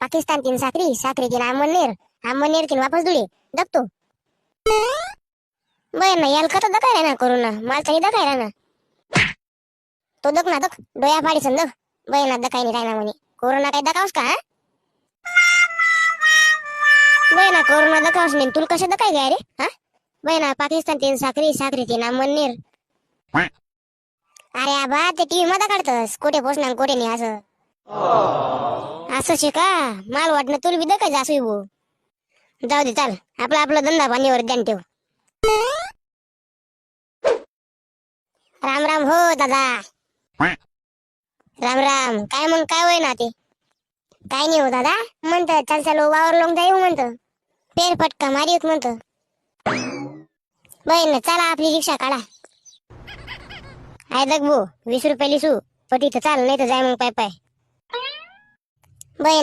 पाकिस्तान तीन साखरी साखरी तीन आमनेर तीन वापस धुळे दखतो बय ना याल कत दकाय ना कोरोना माल तरी दकाय ना तो दक ना दक डोया पाडी संदक बय ना दकाय नाही राहणार म्हणे कोरोना काय दकावस का बय ना कोरोना दकावस नाही तुला कशा दकाय गाय रे हा बय ना पाकिस्तान तीन साखरी तीन आमनेर अरे आबा ते टीव्ही मध्ये काढतस कोठे पोचणार कोठे नाही असं असं शे का माल वाटणं तुला बी दकाय जासू भो जाऊ दे चाल आपला धंदा पाणीवर ध्यान ठेव राम राम हो दादा राम राम काय मग काय होय ना ते काय नाही हो दादा म्हणत चाल चालू वावर लोंग जाऊ म्हणत पेर फटका मारी म्हणत बहीण चला आपली रिक्षा काढा आहे दग भो 20 रुपये लिसू पटी तर चाल नाही तर जाय मग पाय पाय बहीण